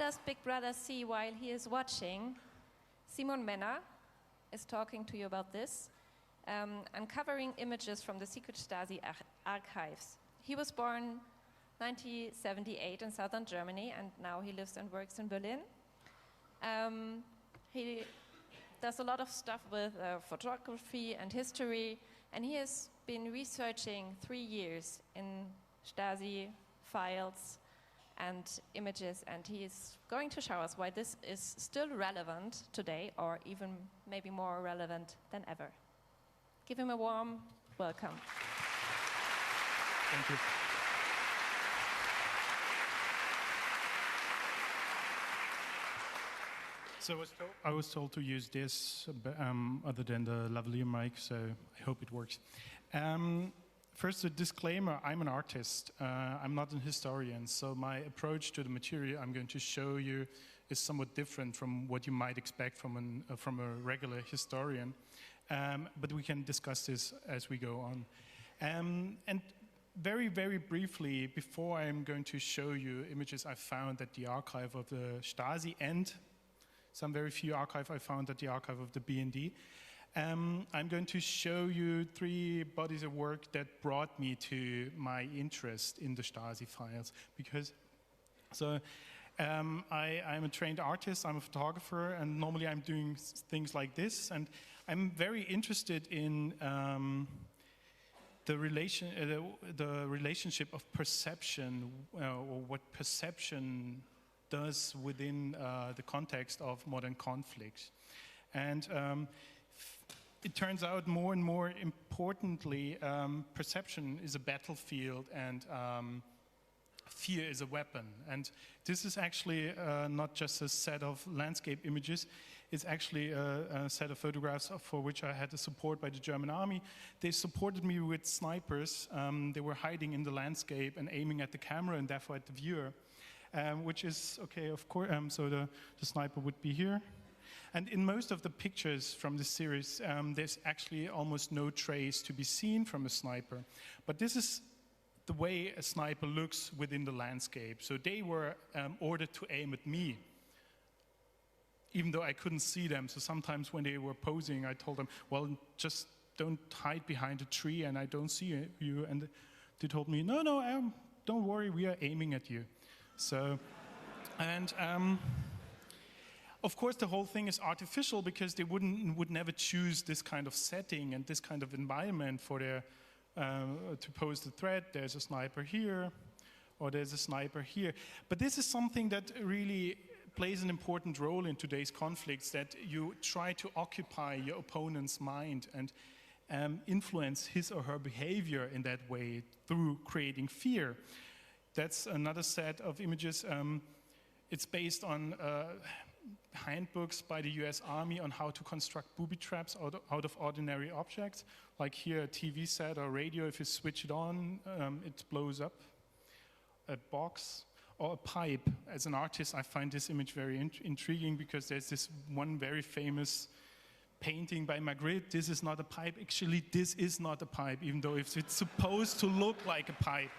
does Big Brother see while he is watching? Simon Menner is talking to you about this, uncovering images from the secret Stasi archives. He was born 1978 in southern Germany, and now he lives and works in Berlin. He does a lot of stuff with photography and history, and he has been researching 3 years in Stasi files and images, and he is going to show us why this is still relevant today, or even maybe more relevant than ever. Give him a warm welcome. Thank you. So I was told to use this other than the lavalier mic, so I hope it works. First, a disclaimer, I'm an artist. I'm not an historian, so my approach to the material I'm going to show you is somewhat different from what you might expect from a regular historian. But we can discuss this as we go on. And very, very briefly, before I'm going to show you images I found at the archive of the Stasi and some very few archive I found at the archive of the BND. I'm going to show you 3 bodies of work that brought me to my interest in the Stasi files. Because, I'm a trained artist, I'm a photographer, and normally I'm doing things like this. And I'm very interested in the relationship of perception, or what perception does within the context of modern conflicts. And it turns out more and more importantly, perception is a battlefield and fear is a weapon. And this is actually not just a set of landscape images, it's actually a set of photographs for which I had the support by the German army. They supported me with snipers. They were hiding in the landscape and aiming at the camera and therefore at the viewer. Which is, okay, of course, so the sniper would be here. And in most of the pictures from this series, there's actually almost no trace to be seen from a sniper. But this is the way a sniper looks within the landscape. So they were ordered to aim at me, even though I couldn't see them. So sometimes when they were posing, I told them, well, just don't hide behind a tree and I don't see you. And they told me, no, don't worry, we are aiming at you. So, and of course the whole thing is artificial because they would never choose this kind of setting and this kind of environment for their, to pose the threat. There's a sniper here, or there's a sniper here. But this is something that really plays an important role in today's conflicts, that you try to occupy your opponent's mind and influence his or her behavior in that way through creating fear. That's another set of images. It's based on handbooks by the US Army on how to construct booby traps out of ordinary objects. Like here, a TV set or radio, if you switch it on, it blows up. A box or a pipe. As an artist, I find this image very intriguing because there's this one very famous painting by Magritte. This is not a pipe. Actually, this is not a pipe, even though it's supposed to look like a pipe.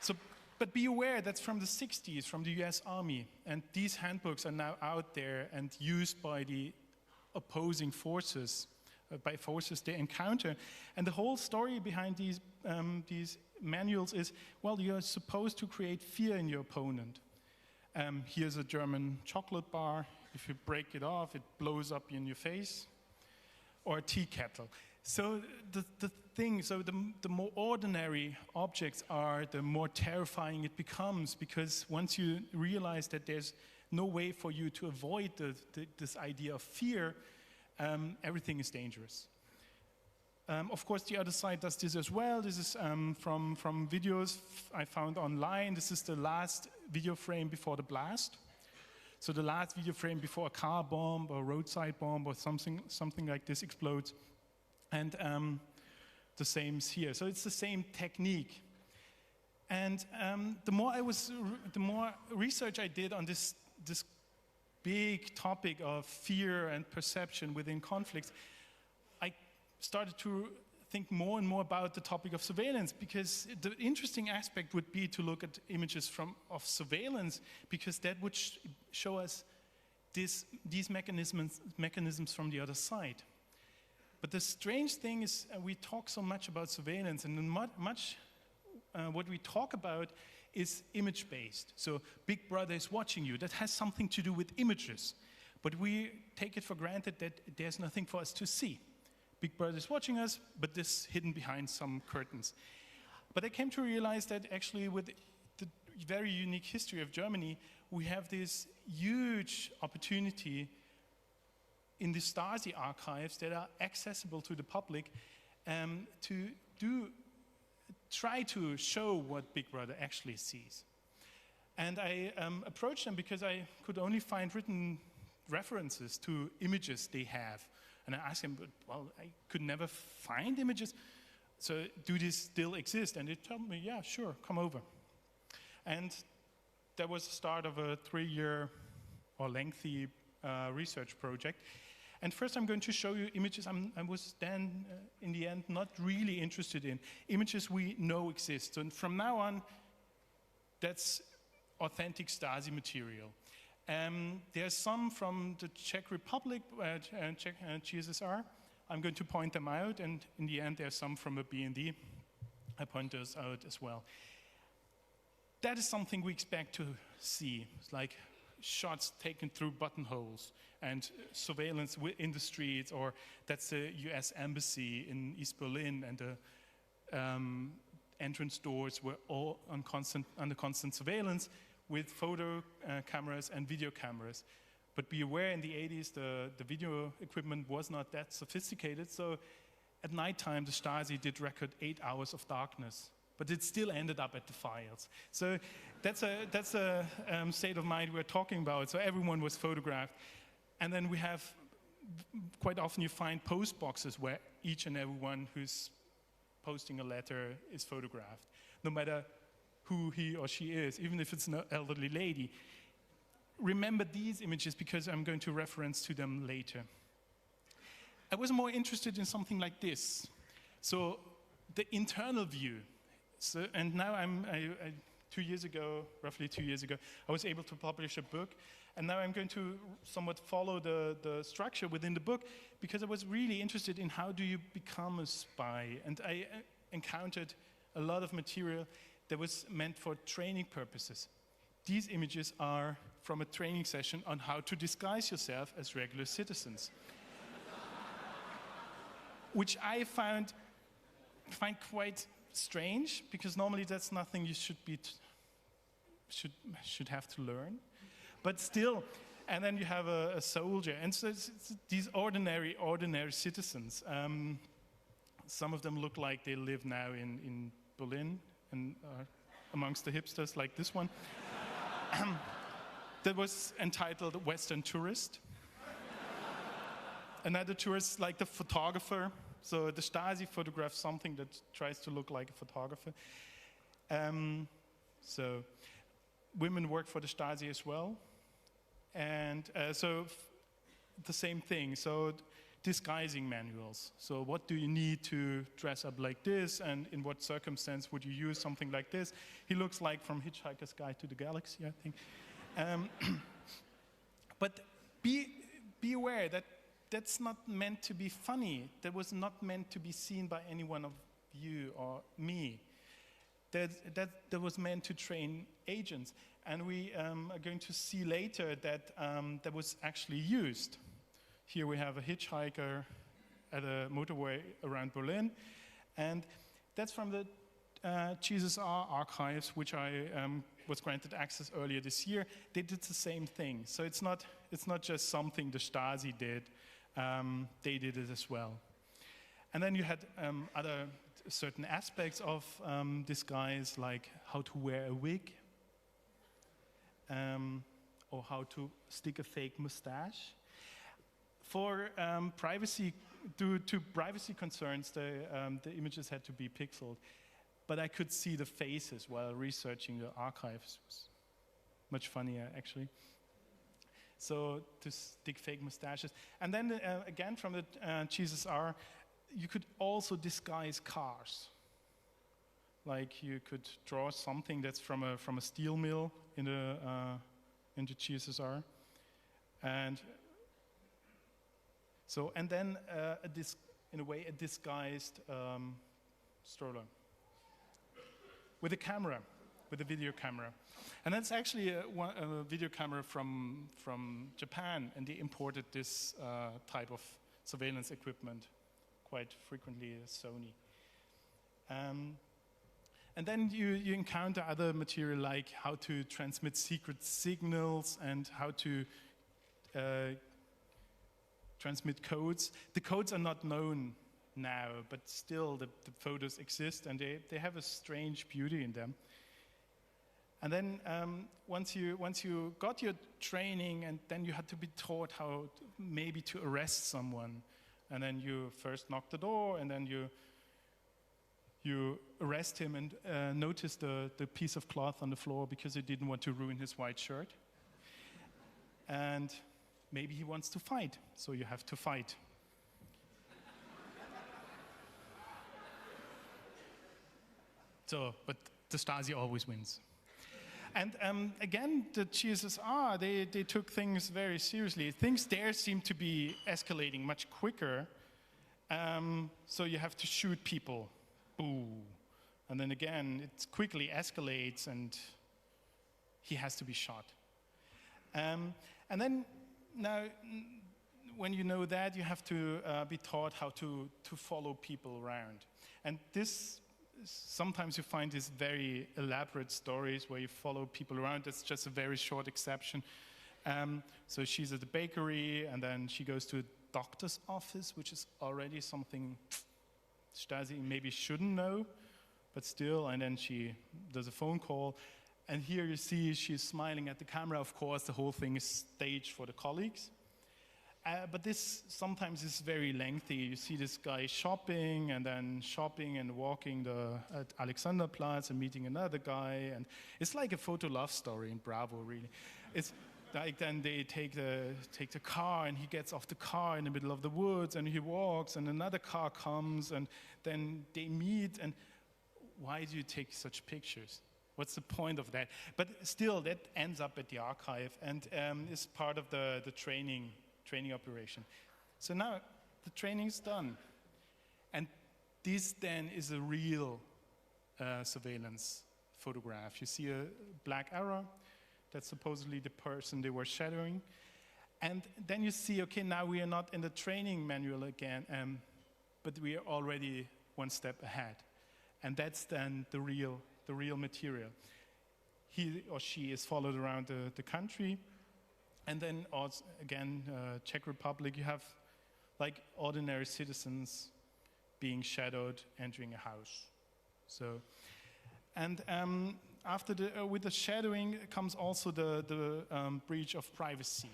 So, but be aware that's from the 60s, from the US Army. And these handbooks are now out there and used by the opposing forces, by forces they encounter. And the whole story behind these manuals is, well, you're supposed to create fear in your opponent. Here's a German chocolate bar. If you break it off, it blows up in your face. Or a tea kettle. So the more ordinary objects are, the more terrifying it becomes, because once you realize that there's no way for you to avoid this idea of fear, everything is dangerous. Of course, the other side does this as well. This is from videos I found online. This is the last video frame before the blast. So the last video frame before a car bomb or roadside bomb or something like this explodes. And the same is here. So it's the same technique. And the more research I did on this big topic of fear and perception within conflicts, I started to think more and more about the topic of surveillance, because the interesting aspect would be to look at images of surveillance, because that would show us these mechanisms from the other side. But the strange thing is we talk so much about surveillance, and what we talk about is image-based. So Big Brother is watching you. That has something to do with images. But we take it for granted that there's nothing for us to see. Big Brother is watching us, but this is hidden behind some curtains. But I came to realize that actually with the very unique history of Germany, we have this huge opportunity in the Stasi archives that are accessible to the public to try to show what Big Brother actually sees. And I approached them because I could only find written references to images they have. And I asked them, well, I could never find images, so do these still exist? And they told me, yeah, sure, come over. And that was the start of a 3-year or lengthy research project. And first I'm going to show you images I was then, in the end, not really interested in. Images we know exist. And from now on, that's authentic Stasi material. There's some from the Czech Republic, GSSR. I'm going to point them out, and in the end, there's some from a BND. I point those out as well. That is something we expect to see. It's like shots taken through buttonholes and surveillance in the streets, or that's the US Embassy in East Berlin, and the entrance doors were all under constant surveillance with photo cameras and video cameras. But be aware, in the 80s, the video equipment was not that sophisticated, so at nighttime, the Stasi did record 8 hours of darkness, but it still ended up at the files. So that's a state of mind we're talking about. So everyone was photographed. And then we have, quite often you find post boxes where each and everyone who's posting a letter is photographed, no matter who he or she is, even if it's an elderly lady. Remember these images because I'm going to reference to them later. I was more interested in something like this. So the internal view. So, and now roughly 2 years ago, I was able to publish a book. And now I'm going to somewhat follow the structure within the book, because I was really interested in how do you become a spy. And I encountered a lot of material that was meant for training purposes. These images are from a training session on how to disguise yourself as regular citizens, which I find quite strange, because normally that's nothing you should have to learn. But still, and then you have a soldier, and so it's these ordinary citizens. Some of them look like they live now in Berlin, and amongst the hipsters, like this one. That was entitled Western Tourist. Another tourist, like the photographer. So the Stasi photographs something that tries to look like a photographer. So women work for the Stasi as well. And the same thing. So disguising manuals. So what do you need to dress up like this, and in what circumstance would you use something like this? He looks like from Hitchhiker's Guide to the Galaxy, I think. But be aware that that's not meant to be funny. That was not meant to be seen by any one of you or me. That was meant to train agents. And we are going to see later that that was actually used. Here we have a hitchhiker at a motorway around Berlin. And that's from the GSSR archives, which I was granted access earlier this year. They did the same thing. So it's not just something the Stasi did. They did it as well. And then you had other certain aspects of disguise, like how to wear a wig, or how to stick a fake mustache. For privacy, due to privacy concerns, the images had to be pixeled. But I could see the faces while researching the archives. It was much funnier, actually. So to stick fake mustaches. And then again, from the GSSR, you could also disguise cars. Like you could draw something that's from a steel mill in the GSSR, and then in a way a disguised stroller with a camera, with a video camera, and that's actually a video camera from Japan, and they imported this type of surveillance equipment quite frequently, Sony. And then you encounter other material like how to transmit secret signals and how to transmit codes. The codes are not known now, but still the photos exist, and they have a strange beauty in them. And then once you got your training, and then you had to be taught how maybe to arrest someone, and then you first knock the door, and then you arrest him and notice the piece of cloth on the floor because he didn't want to ruin his white shirt. And maybe he wants to fight, so you have to fight. But the Stasi always wins. And again, the GSSR, they took things very seriously. Things there seem to be escalating much quicker. So you have to shoot people. Ooh. And then again, it quickly escalates and he has to be shot. And then now, when you know that, you have to be taught how to follow people around. And sometimes you find these very elaborate stories where you follow people around. That's just a very short exception. So she's at the bakery, and then she goes to a doctor's office, which is already something Stasi maybe shouldn't know, but still, and then she does a phone call, and here you see she's smiling at the camera. Of course, the whole thing is staged for the colleagues. But this sometimes is very lengthy. You see this guy shopping and walking at Alexanderplatz and meeting another guy, and it's like a photo love story in Bravo, really. It's like then they take the car, and he gets off the car in the middle of the woods, and he walks, and another car comes, and then they meet. And why do you take such pictures? What's the point of that? But still, that ends up at the archive and is part of the training operation. So now the training's done, and this then is a real surveillance photograph. You see a black arrow. That's supposedly the person they were shadowing. And then you see, okay, now we are not in the training manual again, but we are already one step ahead. And that's then the real material. He or she is followed around the country. And then also, again, Czech Republic, you have like ordinary citizens being shadowed entering a house. So, and after with the shadowing comes also the breach of privacy.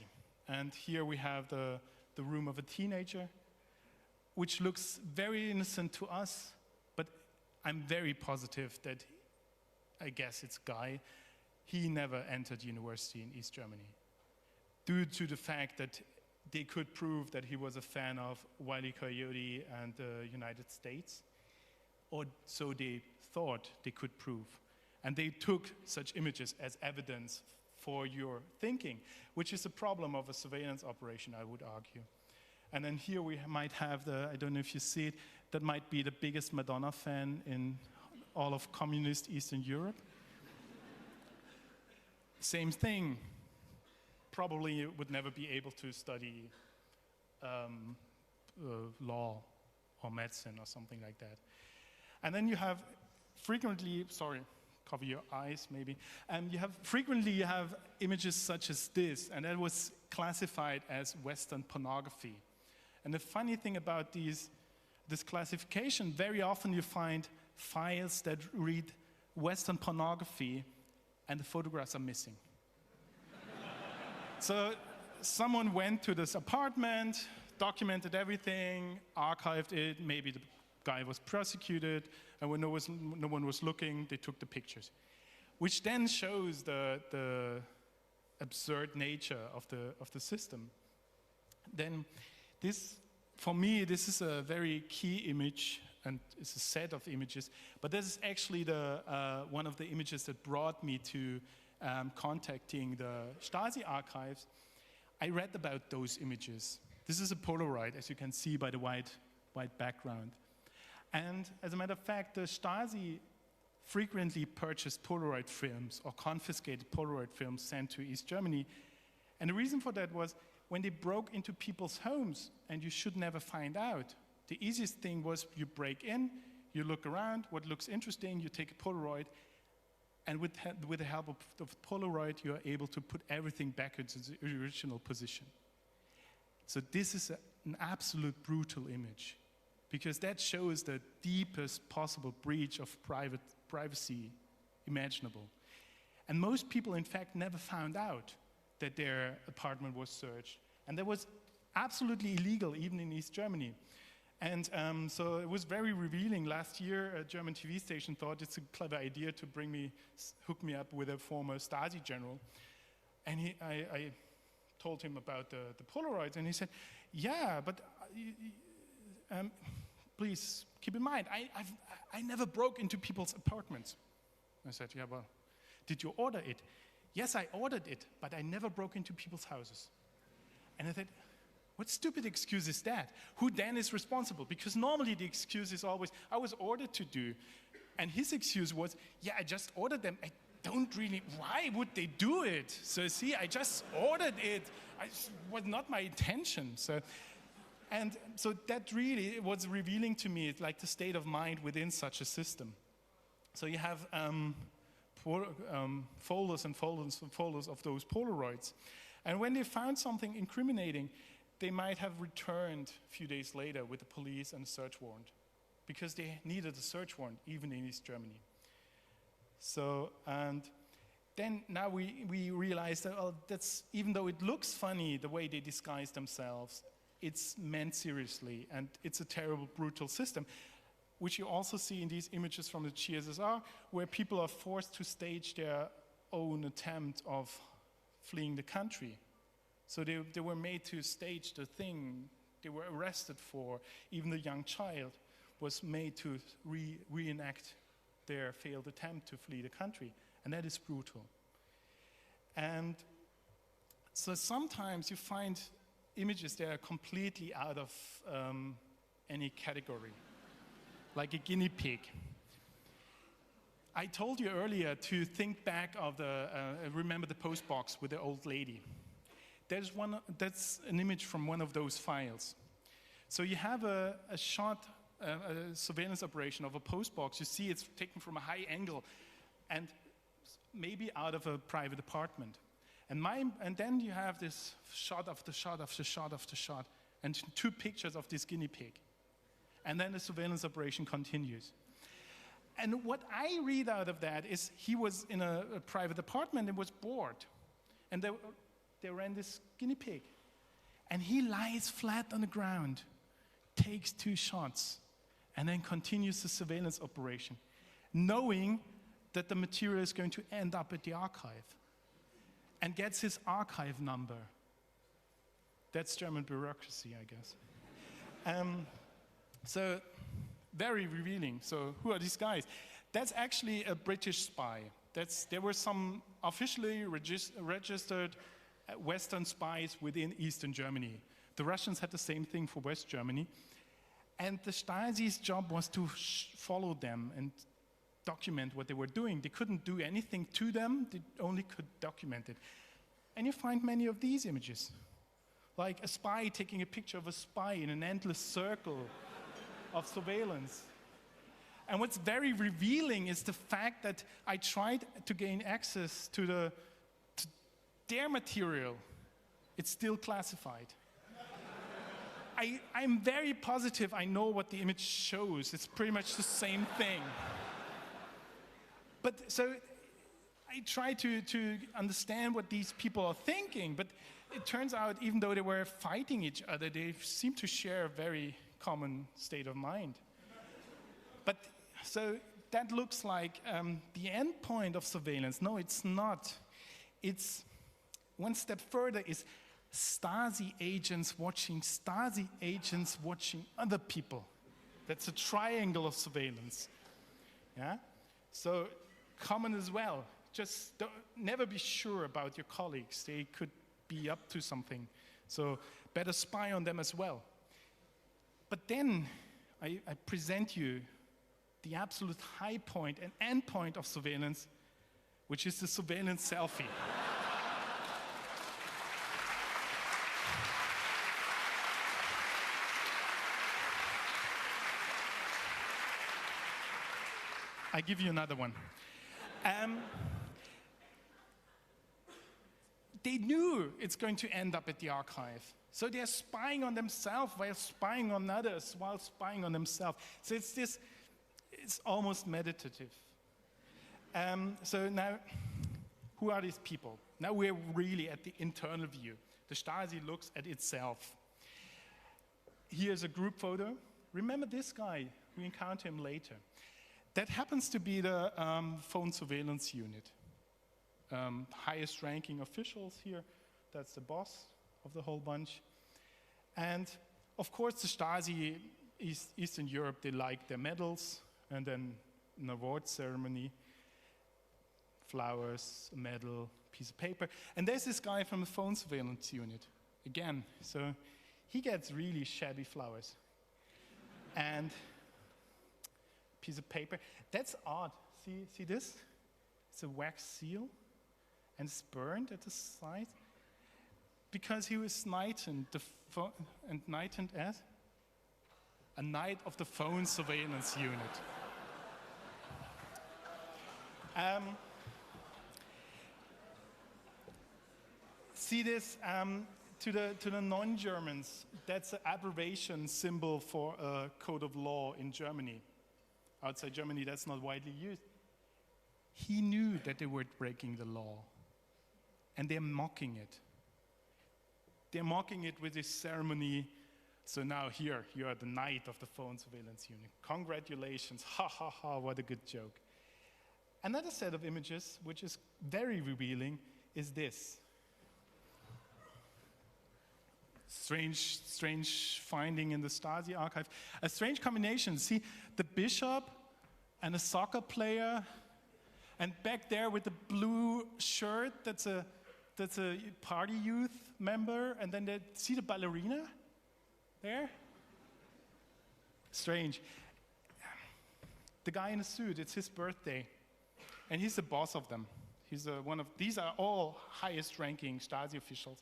And here we have the room of a teenager, which looks very innocent to us, but I'm very positive that, I guess it's Guy, he never entered university in East Germany, due to the fact that they could prove that he was a fan of Wile E. Coyote and the United States, or so they thought they could prove. And they took such images as evidence for your thinking, which is a problem of a surveillance operation, I would argue. And then here we might have I don't know if you see it, that might be the biggest Madonna fan in all of communist Eastern Europe. Same thing. Probably would never be able to study law or medicine or something like that. And then you have frequently, cover your eyes maybe, frequently you have images such as this, and that was classified as Western pornography. And the funny thing about this classification, very often you find files that read Western pornography and the photographs are missing. So someone went to this apartment, documented everything, archived it, maybe the guy was prosecuted, and when no one was looking, they took the pictures. Which then shows the absurd nature of the system. Then this for me, this is a very key image, and it's a set of images. But this is actually one of the images that brought me to contacting the Stasi archives. I read about those images. This is a Polaroid, as you can see by the white background. And as a matter of fact, the Stasi frequently purchased Polaroid films or confiscated Polaroid films sent to East Germany. And the reason for that was when they broke into people's homes, and you should never find out, the easiest thing was you break in, you look around, what looks interesting, you take a Polaroid, and with the help of Polaroid, you are able to put everything back into the original position. So this is an absolute brutal image, because that shows the deepest possible breach of privacy imaginable. And most people, in fact, never found out that their apartment was searched. And that was absolutely illegal, even in East Germany. And so it was very revealing. Last year, a German TV station thought it's a clever idea to hook me up with a former Stasi general. And I told him about the Polaroids, and he said, yeah, but please keep in mind, I never broke into people's apartments. I said, yeah, well, did you order it? Yes, I ordered it, but I never broke into people's houses. And I said, what stupid excuse is that? Who then is responsible? Because normally the excuse is always, I was ordered to do. And his excuse was, yeah, I just ordered them. I don't really, why would they do it? So see, I just ordered it. It was not my intention. So that really was revealing to me, like the state of mind within such a system. So you have folders and folders and folders of those Polaroids. And when they found something incriminating, they might have returned a few days later with the police and a search warrant, because they needed a search warrant, even in East Germany. So, and then now we realize that, well, that's, even though it looks funny the way they disguise themselves, it's meant seriously, and it's a terrible, brutal system, which you also see in these images from the GSSR, where people are forced to stage their own attempt of fleeing the country. So they were made to stage the thing they were arrested for. Even the young child was made to reenact their failed attempt to flee the country. And that is brutal. And so sometimes you find images that are completely out of any category, like a guinea pig. I told you earlier to think back of remember the post box with the old lady. That's an image from one of those files. So you have a shot, a surveillance operation of a post box. You see it's taken from a high angle and maybe out of a private apartment. And then you have this shot after shot after shot after shot, and two pictures of this guinea pig. And then the surveillance operation continues. And what I read out of that is he was in a private apartment and was bored. And they ran this guinea pig. And he lies flat on the ground, takes two shots, and then continues the surveillance operation, knowing that the material is going to end up at the archive, and gets his archive number. That's German bureaucracy, I guess. So very revealing. So who are these guys? That's actually a British spy. There were some officially registered Western spies within Eastern Germany. The Russians had the same thing for West Germany. And the Stasi's job was to follow them and document what they were doing. They couldn't do anything to them, they only could document it. And you find many of these images, like a spy taking a picture of a spy in an endless circle of surveillance. And what's very revealing is the fact that I tried to gain access to their material. It's still classified. I'm very positive I know what the image shows. It's pretty much the same thing. But so I try to understand what these people are thinking, but it turns out even though they were fighting each other, they seem to share a very common state of mind. But so that looks like the end point of surveillance. No, it's not. It's one step further is Stasi agents watching Stasi agents watching other people. That's a triangle of surveillance. Yeah? So common as well. Just never be sure about your colleagues. They could be up to something. So better spy on them as well. But then I present you the absolute high point and end point of surveillance, which is the surveillance selfie. I give you another one. They knew it's going to end up at the archive. So they're spying on themselves while spying on others, while spying on themselves. So it's almost meditative. So now, who are these people? Now we're really at the internal view. The Stasi looks at itself. Here's a group photo. Remember this guy? We encounter him later. That happens to be the phone surveillance unit. Highest ranking officials here. That's the boss of the whole bunch. And of course the Stasi, Eastern Europe, they like their medals, and then an award ceremony, flowers, a medal, piece of paper. And there's this guy from the phone surveillance unit, again. So he gets really shabby flowers. And piece of paper. That's odd. See this? It's a wax seal, and it's burned at the side because he was knighted as a knight of the phone surveillance unit. See this? To the non-Germans, that's an abbreviation symbol for a code of law in Germany. Outside Germany, that's not widely used. He knew that they were breaking the law, and they're mocking it. They're mocking it with this ceremony. So now here, you are the knight of the phone surveillance unit. Congratulations, ha ha ha, what a good joke. Another set of images, which is very revealing, is this. Strange finding in the Stasi archive. A strange combination. See, the bishop and a soccer player, and back there with the blue shirt, that's a party youth member, and then see the ballerina there? Strange. The guy in the suit, it's his birthday, and he's the boss of them. These are all highest ranking Stasi officials.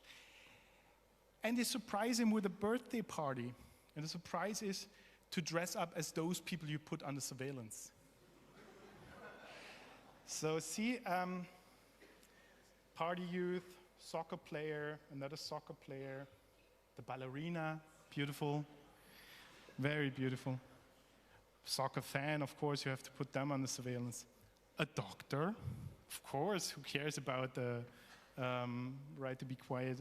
And they surprise him with a birthday party. And the surprise is to dress up as those people you put under surveillance. So see, party youth, soccer player, another soccer player, the ballerina, beautiful, very beautiful. Soccer fan, of course, you have to put them under surveillance. A doctor, of course, who cares about the right to be quiet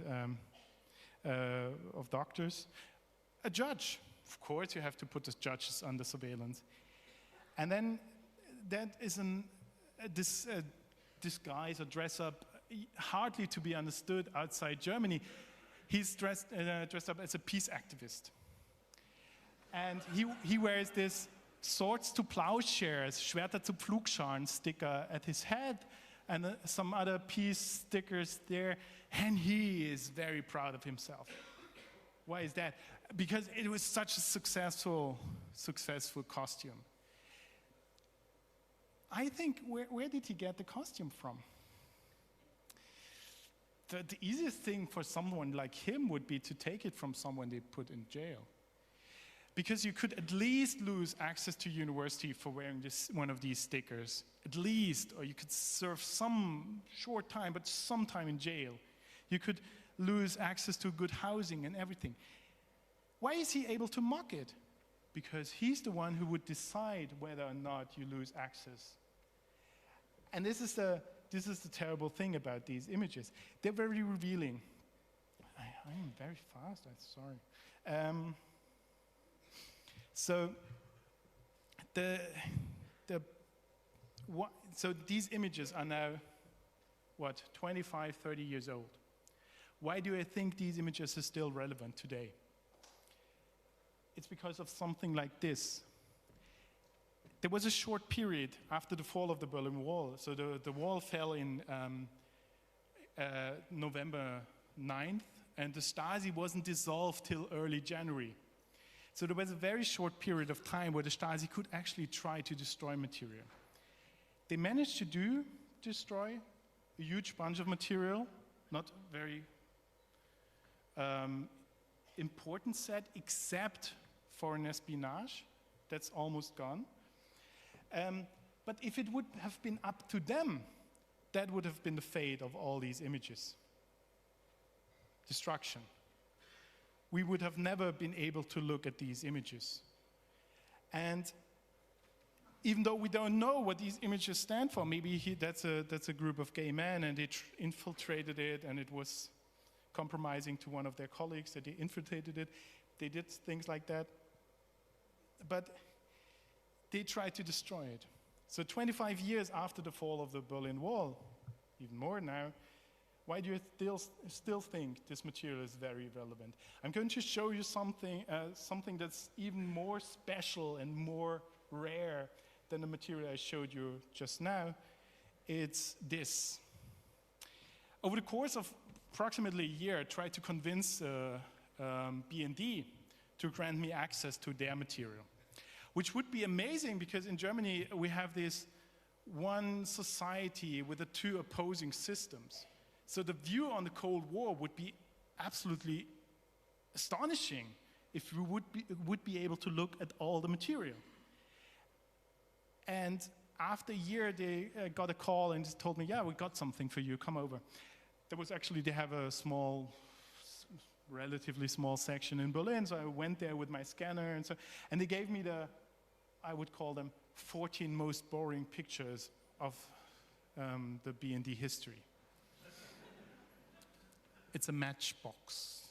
of doctors. A judge, of course, you have to put the judges under surveillance. And then that is this disguise or dress up hardly to be understood outside Germany. He's dressed up as a peace activist. And he wears this swords to plowshares, Schwerter zu Pflugscharen sticker at his head, and some other peace stickers there, and he is very proud of himself. Why is that? Because it was such a successful costume. I think, where did he get the costume from? The easiest thing for someone like him would be to take it from someone they put in jail. Because you could at least lose access to university for wearing one of these stickers. At least, or you could serve some short time, but some time in jail. You could lose access to good housing and everything. Why is he able to mock it? Because he's the one who would decide whether or not you lose access. And this is the terrible thing about these images. They're very revealing. I am very fast, I'm sorry. So so these images are now, 25, 30 years old. Why do I think these images are still relevant today? It's because of something like this. There was a short period after the fall of the Berlin Wall. So the wall fell in November 9th, and the Stasi wasn't dissolved till early January. So there was a very short period of time where the Stasi could actually try to destroy material. They managed to destroy a huge bunch of material, not very important set, except foreign espionage. That's almost gone. But if it would have been up to them, that would have been the fate of all these images. Destruction. We would have never been able to look at these images. And even though we don't know what these images stand for, maybe that's a group of gay men and they infiltrated it and it was compromising to one of their colleagues that they infiltrated it. They did things like that. But they tried to destroy it. So 25 years after the fall of the Berlin Wall, even more now, why do you still think this material is very relevant? I'm going to show you something that's even more special and more rare than the material I showed you just now. It's this. Over the course of approximately a year, I tried to convince BND to grant me access to their material, which would be amazing because in Germany we have this one society with the two opposing systems. So the view on the Cold War would be absolutely astonishing if we would be able to look at all the material. And after a year, they got a call and told me, yeah, we got something for you, come over. There was actually, they have a small, relatively small section in Berlin, so I went there with my scanner, and they gave me I would call them 14 most boring pictures of the BND history. It's a matchbox.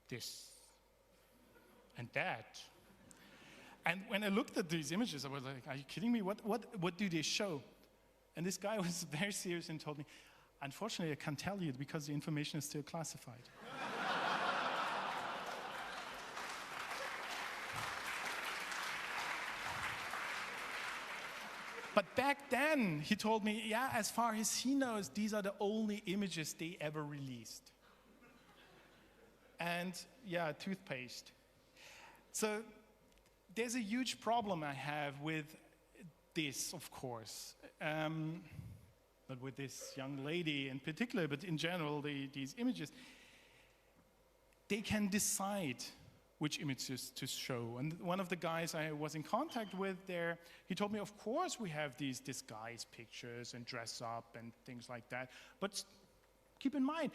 This and that. And when I looked at these images, I was like, are you kidding me? What do they show? And this guy was very serious and told me, unfortunately, I can't tell you because the information is still classified. But back then, he told me, yeah, as far as he knows, these are the only images they ever released. And yeah, toothpaste. So there's a huge problem I have with this, of course. Not with this young lady in particular, but in general, these images. They can decide which images to show. And one of the guys I was in contact with there, he told me, of course we have these disguise pictures and dress up and things like that. But keep in mind,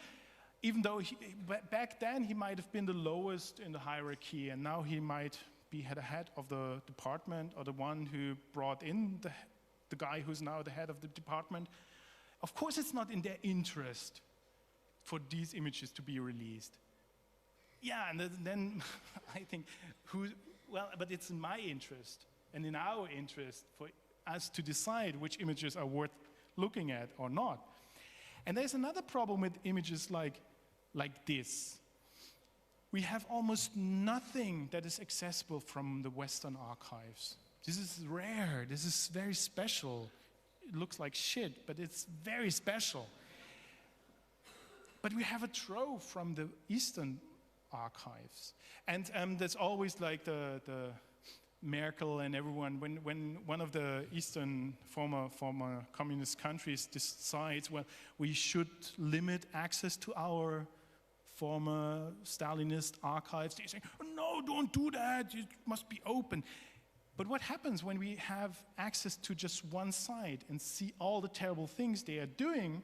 even though back then he might have been the lowest in the hierarchy, and now he might be the head of the department or the one who brought in the guy who's now the head of the department. Of course it's not in their interest for these images to be released. Yeah, and then I think, but it's in my interest and in our interest for us to decide which images are worth looking at or not. And there's another problem with images like this. We have almost nothing that is accessible from the Western archives. This is rare, this is very special. It looks like shit, but it's very special. But we have a trove from the Eastern archives. And there's always like the Merkel and everyone, when one of the Eastern former communist countries decides, well, we should limit access to our former Stalinist archives, they say, no, don't do that, it must be open. But what happens when we have access to just one side and see all the terrible things they are doing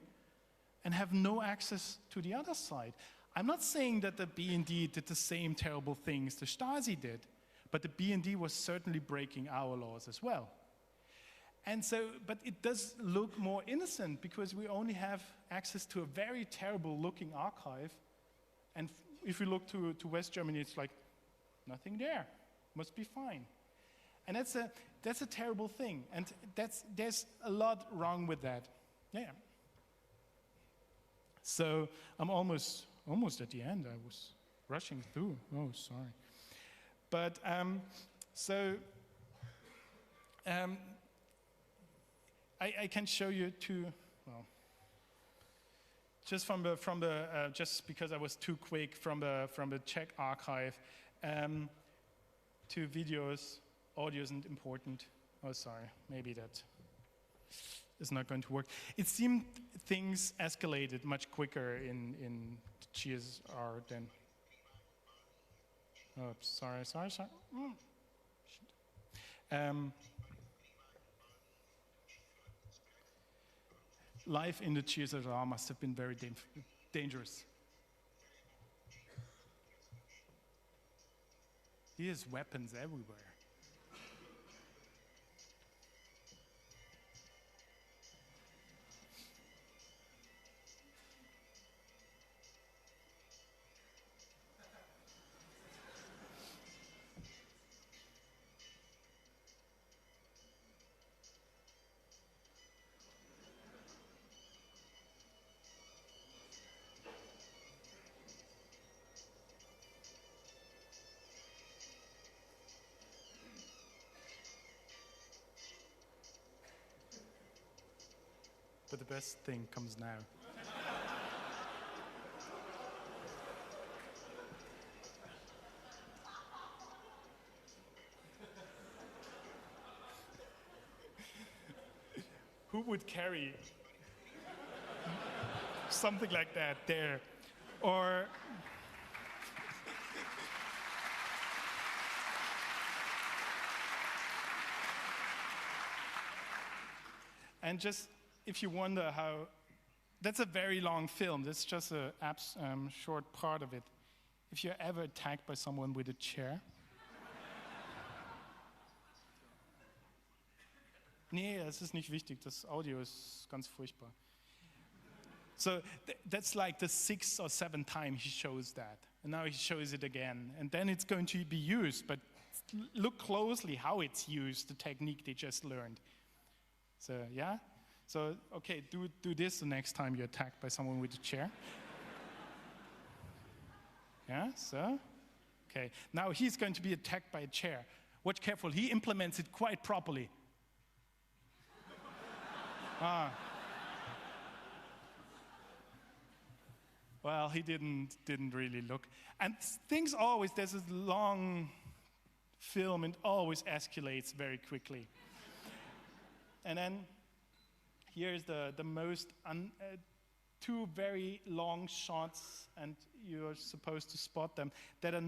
and have no access to the other side? I'm not saying that the BND did the same terrible things the Stasi did, but the BND was certainly breaking our laws as well. And so, but it does look more innocent because we only have access to a very terrible looking archive. And if we look to West Germany, it's like, nothing there, must be fine. And that's a terrible thing. And there's a lot wrong with that. Yeah. So I'm almost at the end. I was rushing through. Oh, sorry. But I can show you two. Well, just just because I was too quick from the Czech archive, two videos. Audio isn't important. Oh, sorry. Maybe that is not going to work. It seemed things escalated much quicker in GSR than. Oh, sorry. Life in the GSR must have been very dangerous. There's weapons everywhere. But the best thing comes now. Who would carry something like that there? Or and just if you wonder how, that's a very long film. That's just a short part of it. If you're ever attacked by someone with a chair. Nee, das ist nicht wichtig. Das Audio ist ganz furchtbar. So that's like the 6th or 7th time he shows that. And now he shows it again. And then it's going to be used, but look closely how it's used, the technique they just learned. So, yeah? So, okay, do this the next time you're attacked by someone with a chair. Yeah, so? Okay, now he's going to be attacked by a chair. Watch careful, he implements it quite properly. Well, he didn't really look. And things always, there's a long film and always escalates very quickly. And then here's the most, two very long shots, and you're supposed to spot them, that are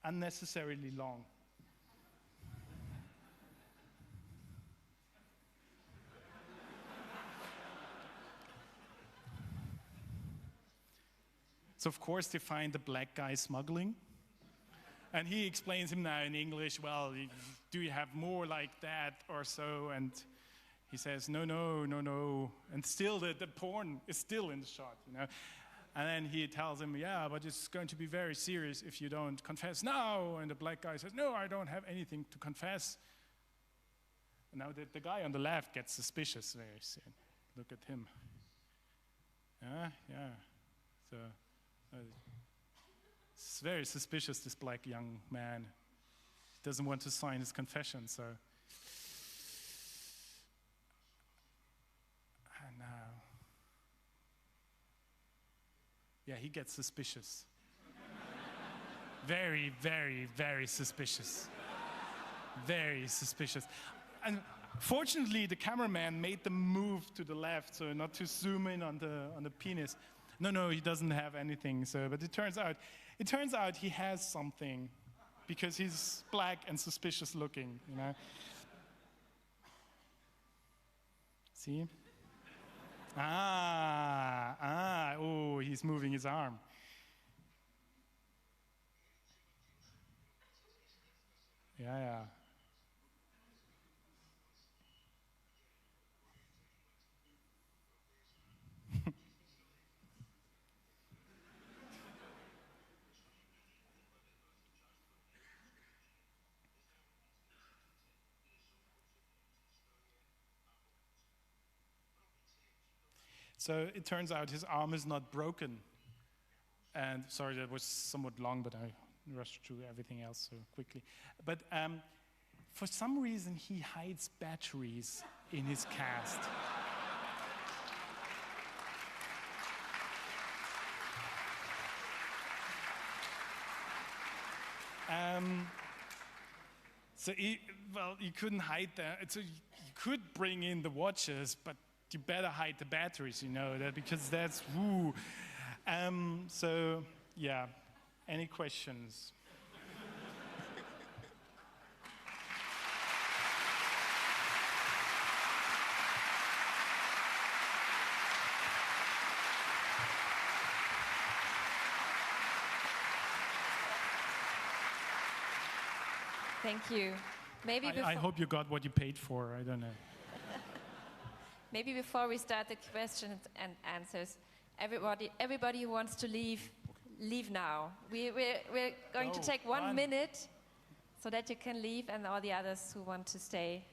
unnecessarily long. So of course they find the black guy smuggling. And he explains him now in English, well, do you have more like that or so? And he says, no. And still the porn is still in the shot, you know. And then he tells him, yeah, but it's going to be very serious if you don't confess now. And the black guy says, no, I don't have anything to confess. And now the guy on the left gets suspicious very soon. Look at him. Yeah. So it's very suspicious, this black young man. Doesn't want to sign his confession, so. And now. Yeah, he gets suspicious. Very, very, very suspicious. Very suspicious. And fortunately, the cameraman made them move to the left, so not to zoom in on the penis. No, he doesn't have anything. So, but it turns out he has something, because he's black and suspicious looking, you know. See? Oh, he's moving his arm. Yeah. So it turns out his arm is not broken. And sorry, that was somewhat long, but I rushed through everything else so quickly. But for some reason, he hides batteries in his cast. So you couldn't hide that. So you could bring in the watches, but you better hide the batteries, because that's woo. So yeah, any questions? Thank you. I hope you got what you paid for. I don't know. Maybe before we start the questions and answers, everybody who wants to leave now. We're going to take 1 minute so that you can leave, and all the others who want to stay,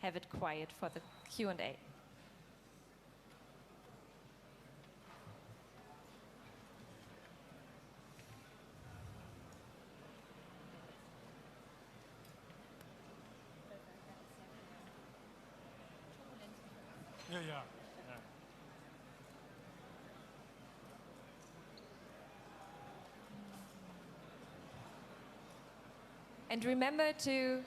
have it quiet for the Q&A. Yeah. And remember to,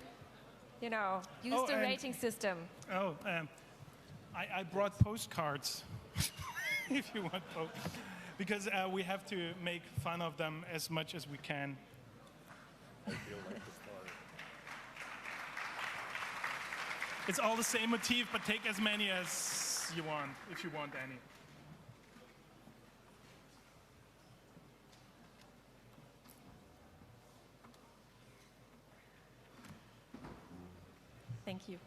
use the rating system. I brought postcards, if you want, because we have to make fun of them as much as we can. I feel like the story. It's all the same motif, but take as many as you want, if you want any. Thank you.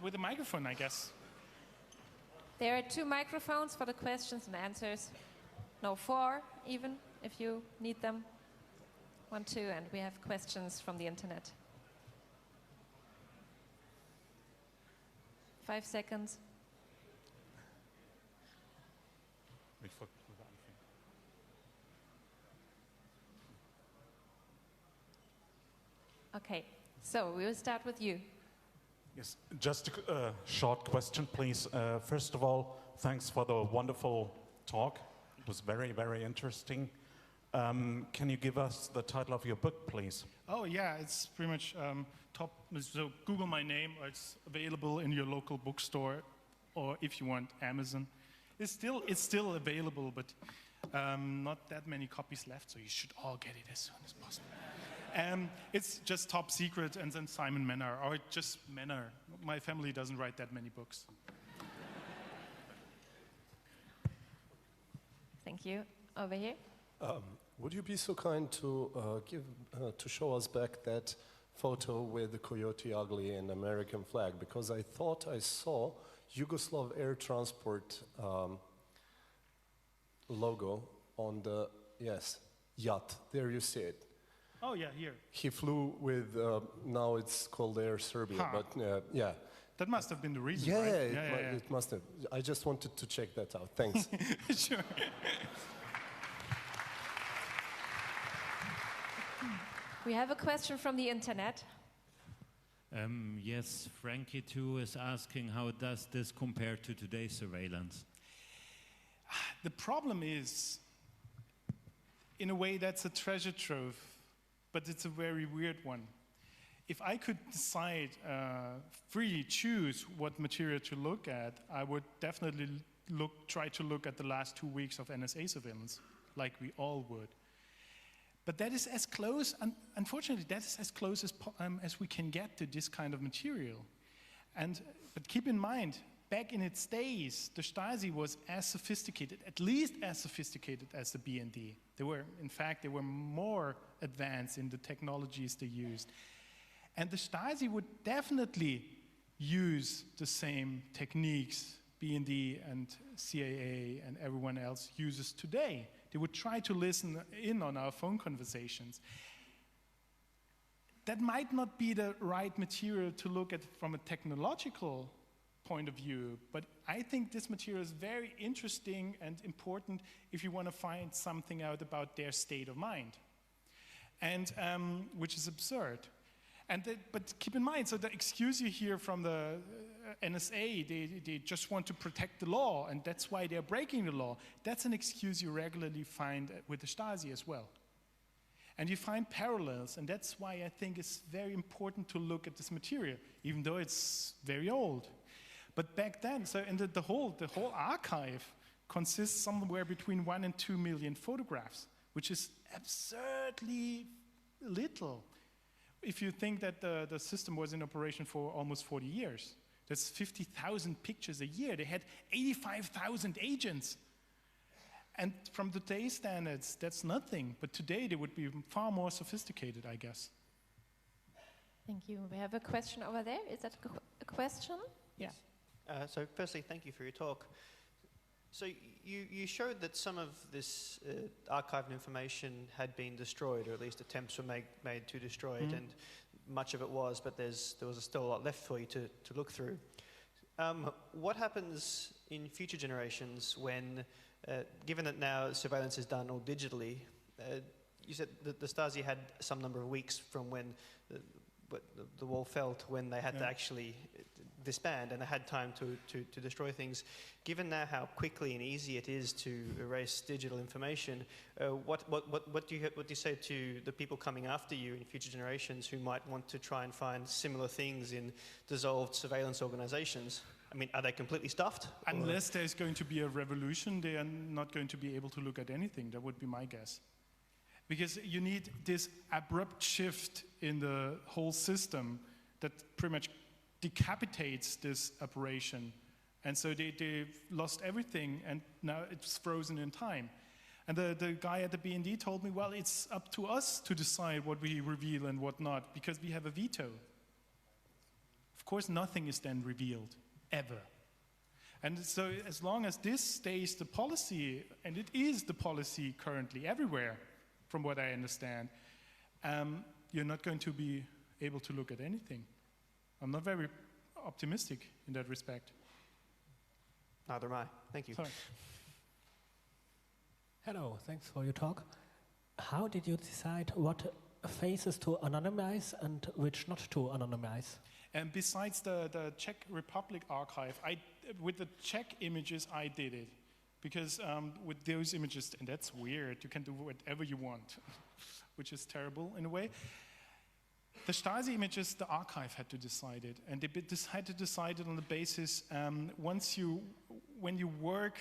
With a microphone, I guess. There are 2 microphones for the questions and answers. No, 4 even, if you need them. 1, 2, and we have questions from the internet. 5 seconds. Okay, so we will start with you. Yes, just a short question, please. First of all, thanks for the wonderful talk. It was very, very interesting. Can you give us the title of your book, please? Oh, yeah, it's pretty much top. So Google my name, or it's available in your local bookstore, or if you want, Amazon. It's still available, but not that many copies left, so you should all get it as soon as possible. It's just Top Secret and then Simon Menner, or just Menner. My family doesn't write that many books. Thank you. Over here. Would you be so kind to to show us back that photo with the Coyote Ugly and American flag? Because I thought I saw Yugoslav Air Transport logo on the yacht. There you see it. Oh yeah, here. He flew with, now it's called Air Serbia, Huh. but yeah. That must have been the reason, Yeah, right? It must have. I just wanted to check that out. Thanks. Sure. We have a question from the internet. Yes, Frankie too is asking, how does this compare to today's surveillance? The problem is, in a way, that's a treasure trove, but it's a very weird one. If I could decide, freely choose what material to look at, I would definitely try to look at the last 2 weeks of NSA surveillance, like we all would. But that is as close, unfortunately, that is as close as we can get to this kind of material. But keep in mind, back in its days, the Stasi was as sophisticated, at least as sophisticated as the BND. In fact, they were more advanced in the technologies they used. And the Stasi would definitely use the same techniques BND and CIA and everyone else uses today. They would try to listen in on our phone conversations. that might not be the right material to look at from a technological point of view, but I think this material is very interesting and important if you want to find something out about their state of mind, and which is absurd. But keep in mind, so the excuse you hear from the NSA, they just want to protect the law, and that's why they're breaking the law. That's an excuse you regularly find with the Stasi as well. And you find parallels, and that's why I think it's very important to look at this material, even though it's very old. But back then, so in the whole archive consists somewhere between 1 and 2 million photographs, which is absurdly little. If you think that the system was in operation for almost 40 years, that's 50,000 pictures a year. They had 85,000 agents. And from today's standards, that's nothing. But today, they would be far more sophisticated, I guess. Thank you. We have a question over there. Is that a question? Yes. So firstly, thank you for your talk. So you showed that some of this archived information had been destroyed, or at least attempts were made to destroy it, and much of it was, but there was still a lot left for you to look through. What happens in future generations when, given that now surveillance is done all digitally, you said that the Stasi had some number of weeks from when the wall fell to when they had to actually disband, and they had time to destroy things. Given now how quickly and easy it is to erase digital information, what do you say to the people coming after you in future generations who might want to try and find similar things in dissolved surveillance organizations? I mean, are they completely stuffed? Unless there's going to be a revolution, they are not going to be able to look at anything. That would be my guess. Because you need this abrupt shift in the whole system that pretty much decapitates this operation. And so they've lost everything, and now it's frozen in time. And the guy at the BND told me, well, it's up to us to decide what we reveal and what not, because we have a veto. Of course, nothing is then revealed, ever. And so as long as this stays the policy, and it is the policy currently everywhere, from what I understand, you're not going to be able to look at anything. I'm not very optimistic in that respect. Neither am I. Thank you. Sorry. Hello, thanks for your talk. How did you decide what faces to anonymize and which not to anonymize? And besides the Czech Republic archive, with the Czech images, I did it. Because with those images, and that's weird, you can do whatever you want, which is terrible in a way. The Stasi images, the archive had to decide it, and they had to decide it on the basis, when you work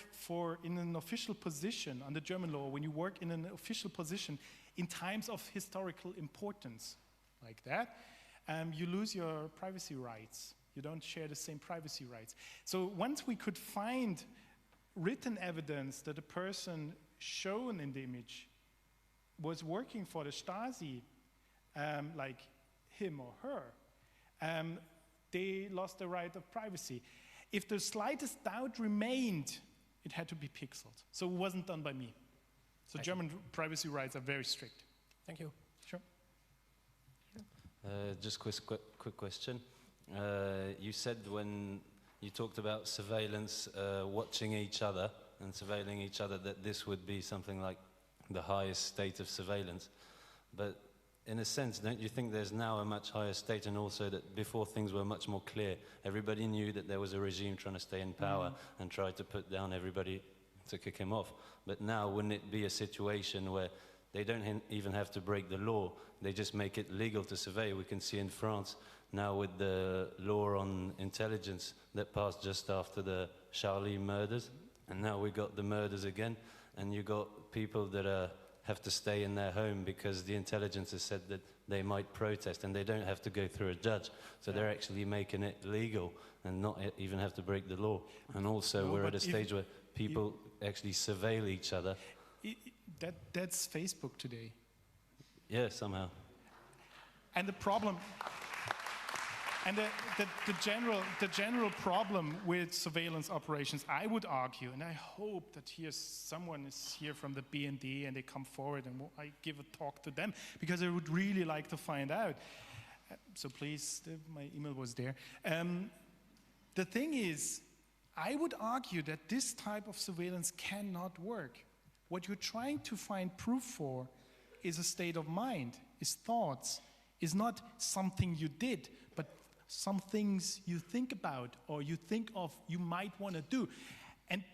in an official position, under German law, when you work in an official position in times of historical importance, like that, you lose your privacy rights. You don't share the same privacy rights. So once we could find written evidence that a person shown in the image was working for the Stasi, like him or her, they lost the right of privacy. If the slightest doubt remained, it had to be pixeled. So it wasn't done by me. So German privacy rights are very strict. Thank you. Sure. Just quick question. You said when you talked about surveillance, watching each other and surveilling each other, that this would be something like the highest state of surveillance. But in a sense, don't you think there's now a much higher state, and also that before things were much more clear, everybody knew that there was a regime trying to stay in power and tried to put down everybody to kick him off. But now, wouldn't it be a situation where they don't even have to break the law, they just make it legal to survey? We can see in France now with the law on intelligence that passed just after the Charlie murders, and now we got the murders again, and you got people that have to stay in their home because the intelligence has said that they might protest, and they don't have to go through a judge. So they're actually making it legal and not even have to break the law. And also we're at a stage where people actually surveil each other. That's Facebook today. Yeah, somehow. And the problem, and the general problem with surveillance operations, I would argue, and I hope that someone is here from the BND and they come forward and I give a talk to them, because I would really like to find out. So please, my email was there. The thing is, I would argue that this type of surveillance cannot work. What you're trying to find proof for is a state of mind, is thoughts, is not something you did, but some things you think about or you think of you might want to do. And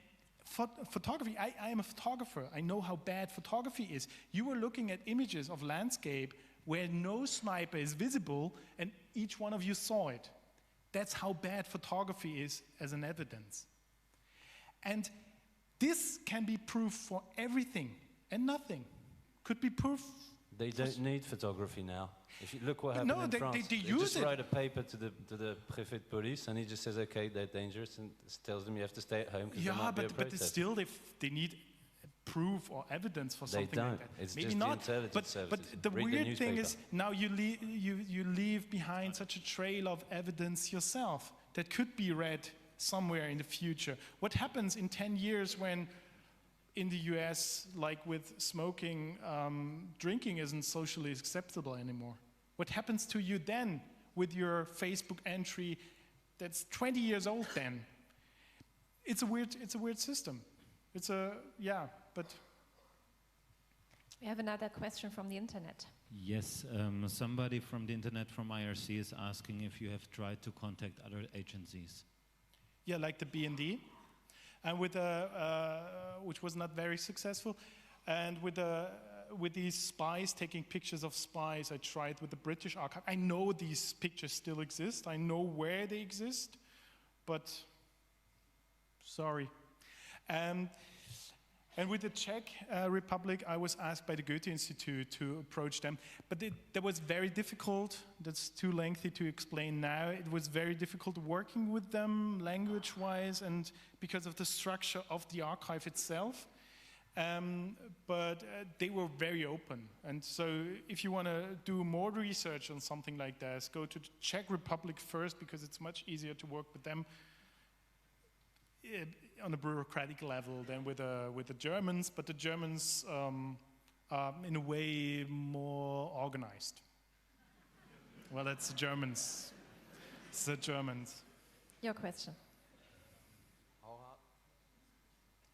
photography, I am a photographer. I know how bad photography is. You were looking at images of landscape where no sniper is visible and each one of you saw it. That's how bad photography is as an evidence. And this can be proof for everything and nothing. Could be proof. They don't need photography now. If you look what happened No, in they France, use just it. write a paper to the préfet de police, and he just says, "Okay, they're dangerous," and tells them you have to stay at home because there Yeah, might be a but protest. still, they need proof or evidence for They something don't. like that. It's Maybe just not. the intelligence services. But the Read the weird thing is, newspaper. now you leave behind such a trail of evidence yourself that could be read somewhere in the future. What happens in 10 years when in the US, like with smoking, drinking isn't socially acceptable anymore? What happens to you then with your Facebook entry that's 20 years old then? It's a weird system. But We have another question from the internet. Yes, somebody from the internet from IRC is asking if you have tried to contact other agencies. yeah, like the BND, and which was not very successful, and with these spies taking pictures of spies, I tried with the British Archive. I know these pictures still exist. I know where they exist, but sorry. And with the Czech Republic, I was asked by the Goethe Institute to approach them, but that was very difficult. That's too lengthy to explain now. It was very difficult working with them language-wise and because of the structure of the archive itself. But they were very open. And so if you want to do more research on something like this, go to the Czech Republic first because it's much easier to work with them on a bureaucratic level than with the Germans, but the Germans are in a way more organized. Well, that's the Germans. It's the Germans. Your question.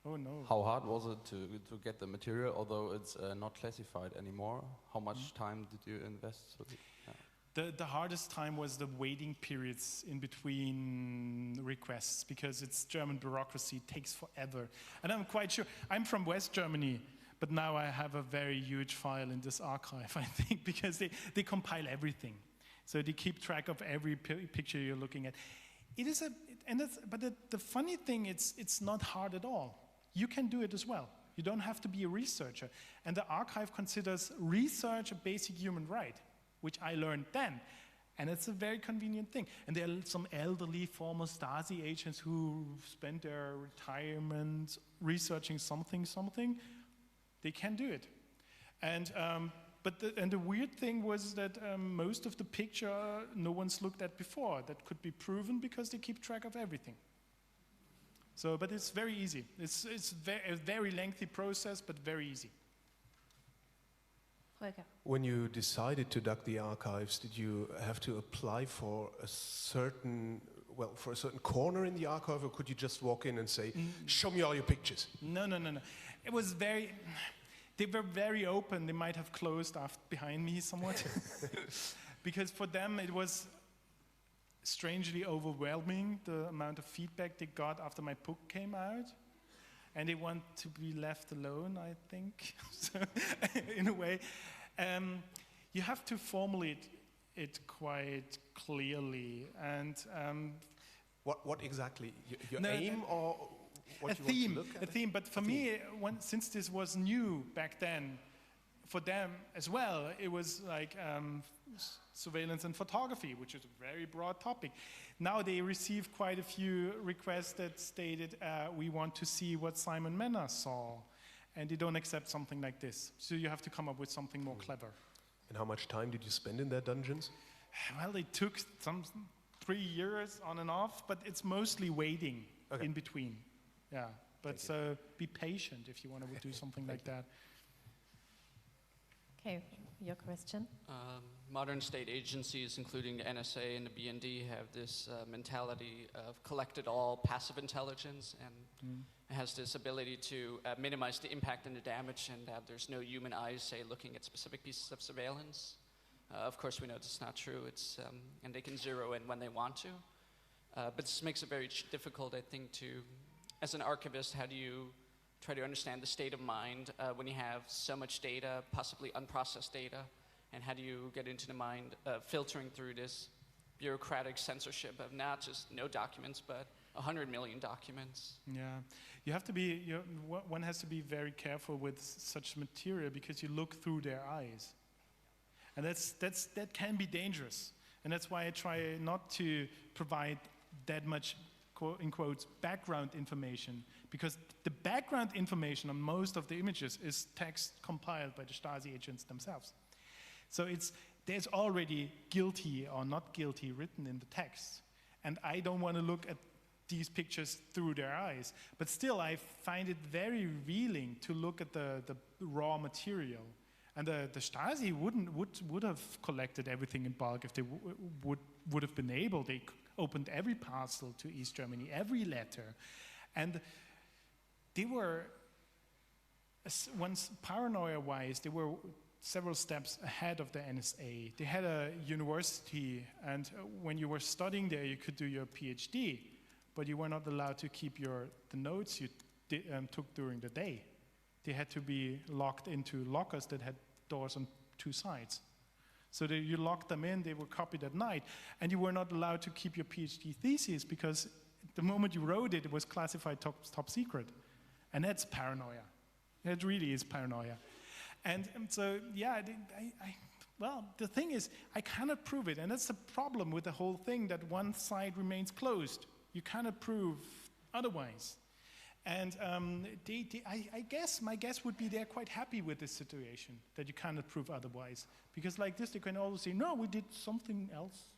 Oh no. How hard was it to get the material, although it's not classified anymore? How much time did you invest? The hardest time was the waiting periods in between requests because it's German bureaucracy, it takes forever. And I'm quite sure, I'm from West Germany, but now I have a very huge file in this archive, I think, because they compile everything. So they keep track of every picture you're looking at. But the funny thing, it's not hard at all. You can do it as well. You don't have to be a researcher. And the archive considers research a basic human right, which I learned then. And it's a very convenient thing. And there are some elderly former Stasi agents who spent their retirement researching something. They can do it. And the weird thing was that most of the picture no one's looked at before. That could be proven because they keep track of everything. So, but it's very easy. It's a very lengthy process, but very easy. Holger. When you decided to duck the archives, did you have to apply for a certain corner in the archive, or could you just walk in and say, show me all your pictures? No. It was they were very open. They might have closed behind me somewhat. Because for them it was strangely overwhelming, the amount of feedback they got after my book came out. And they want to be left alone, I think, so, in a way. You have to formulate it quite clearly. And what exactly? Your aim or what a you theme? want to look at? A theme. But for me, since this was new back then, for them as well, it was like surveillance and photography, which is a very broad topic. Now they receive quite a few requests that stated, we want to see what Simon Menner saw. And they don't accept something like this. So you have to come up with something more clever. And how much time did you spend in their dungeons? Well, it took 3 years on and off, but it's mostly waiting in between. Yeah, but so be patient if you want to do something like that. Okay, your question. Modern state agencies, including the NSA and the BND, have this mentality of collect it all passive intelligence, and it has this ability to minimize the impact and the damage, and that there's no human eyes, say, looking at specific pieces of surveillance. Of course, we know this is not true. It's and they can zero in when they want to. But this makes it very difficult, I think, to, as an archivist, how do you try to understand the state of mind when you have so much data, possibly unprocessed data, and how do you get into the mind filtering through this bureaucratic censorship of not just no documents, but 100 million documents? Yeah, you have to be. One has to be very careful with such material because you look through their eyes, and that can be dangerous. And that's why I try not to provide that much, quote, in quotes, background information, because the background information on most of the images is text compiled by the Stasi agents themselves. So there's already guilty or not guilty written in the text. And I don't want to look at these pictures through their eyes. But still, I find it very revealing to look at the raw material. And the Stasi would have collected everything in bulk if they would have been able. They opened every parcel to East Germany, every letter. And they were, once paranoia-wise, they were several steps ahead of the NSA. They had a university, and when you were studying there, you could do your PhD, but you were not allowed to keep the notes you took during the day. They had to be locked into lockers that had doors on two sides. So you locked them in, they were copied at night, and you were not allowed to keep your PhD thesis because the moment you wrote it, it was classified top secret. And that's paranoia. It really is paranoia. And so, yeah, well, the thing is, I cannot prove it, and that's the problem with the whole thing, that one side remains closed. You cannot prove otherwise. And I guess, my guess would be they're quite happy with this situation, that you cannot prove otherwise. Because like this, they can always say, no, we did something else.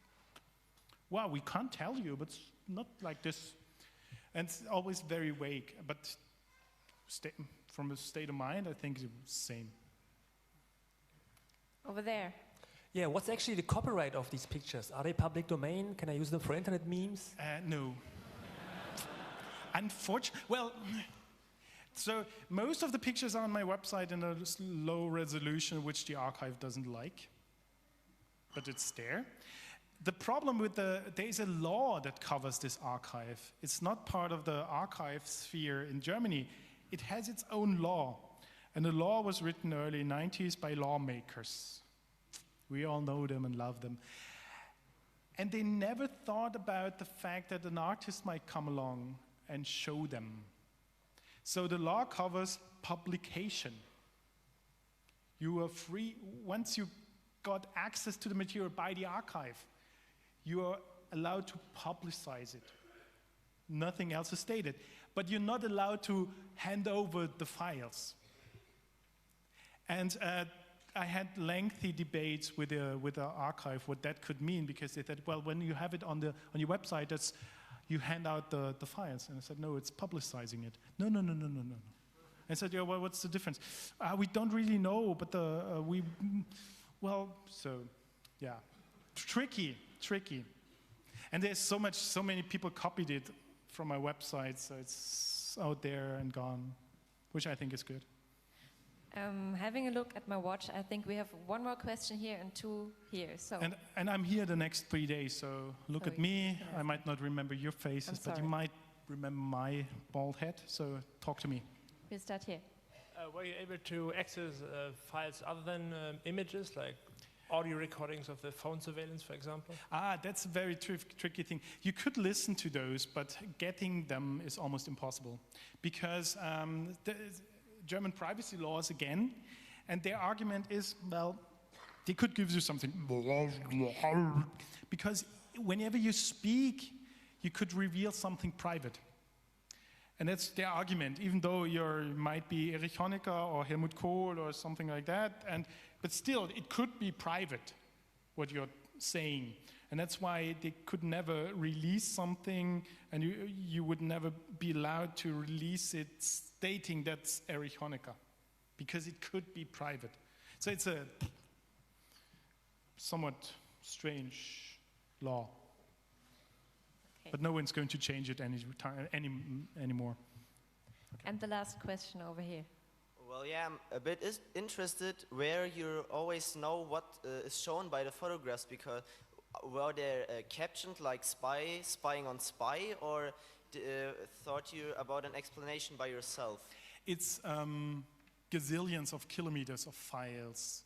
Well, we can't tell you, but it's not like this. And it's always very vague, but from a state of mind, I think it's the same. Over there. Yeah, what's actually the copyright of these pictures? Are they public domain? Can I use them for internet memes? No. Unfortunately, well, so most of the pictures are on my website in a low resolution, which the archive doesn't like, but it's there. The problem with there's a law that covers this archive. It's not part of the archive sphere in Germany. It has its own law. And the law was written early 90s by lawmakers. We all know them and love them. And they never thought about the fact that an artist might come along and show them. So the law covers publication. You are free, once you got access to the material by the archive, you are allowed to publicize it. Nothing else is stated. But you're not allowed to hand over the files. And I had lengthy debates with the archive what that could mean, because they said, well, when you have it on your website, you hand out the files. And I said, no, it's publicizing it. No. I said, yeah, well, what's the difference? We don't really know, but yeah, tricky. And there's so many people copied it from my website, so it's out there and gone, which I think is good. Having a look at my watch, I think we have one more question here and two here. So. And I'm here the next 3 days, so look at me. Yes. I might not remember your faces, but you might remember my bald head, so talk to me. We'll start here. Were you able to access files other than images, like audio recordings of the phone surveillance, for example? That's a very tricky thing. You could listen to those, but getting them is almost impossible, because the German privacy laws again, and their argument is, well, they could give you something, because whenever you speak, you could reveal something private. And that's their argument, even though you might be Erich Honecker or Helmut Kohl or something like that, but still, it could be private, what you're saying. And that's why they could never release something, and you would never be allowed to release it stating that's Erich Honecker, because it could be private. So it's a somewhat strange law. Okay. But no one's going to change it anymore. And the last question over here. Well, yeah, I'm a bit interested where you always know what is shown by the photographs, because were they captioned like spying on spy, or thought you about an explanation by yourself? It's gazillions of kilometers of files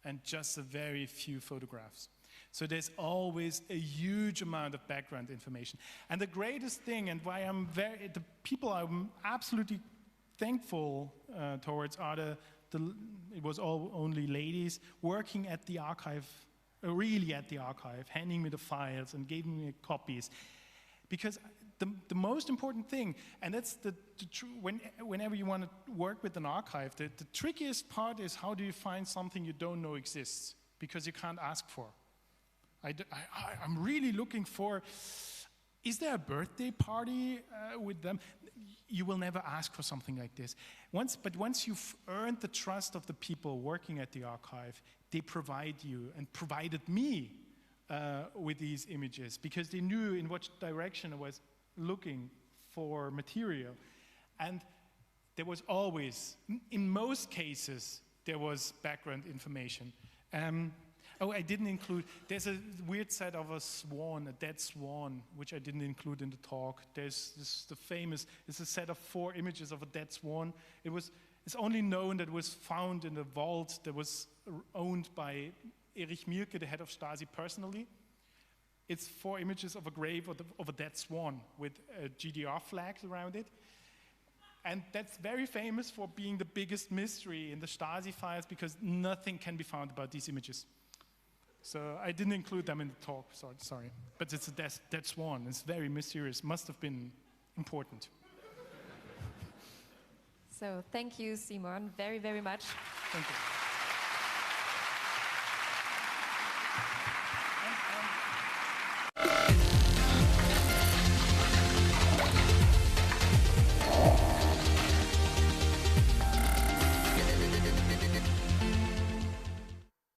and just a very few photographs. So there's always a huge amount of background information. And the greatest thing, and why the people I'm absolutely thankful towards are it was all only ladies working at the archive, really at the archive, handing me the files and giving me copies. Because the most important thing, and that's whenever you want to work with an archive, the trickiest part is how do you find something you don't know exists, because you can't ask for. I'm really looking for, is there a birthday party with them? You will never ask for something like this. But once you've earned the trust of the people working at the archive, they provide you and provided me with these images, because they knew in what direction I was looking for material. And there was always, in most cases, there was background information. Oh, I didn't include, there's a weird set of a swan, a dead swan, which I didn't include in the talk. There's it's a set of 4 images of a dead swan. It's only known that it was found in a vault that was owned by Erich Mielke, the head of Stasi, personally. It's 4 images of a grave of a dead swan with GDR flags around it. And that's very famous for being the biggest mystery in the Stasi files, because nothing can be found about these images. So I didn't include them in the talk, sorry. But it's a dead swan. It's very mysterious. Must have been important. So thank you, Simon, very, very much. Thank you.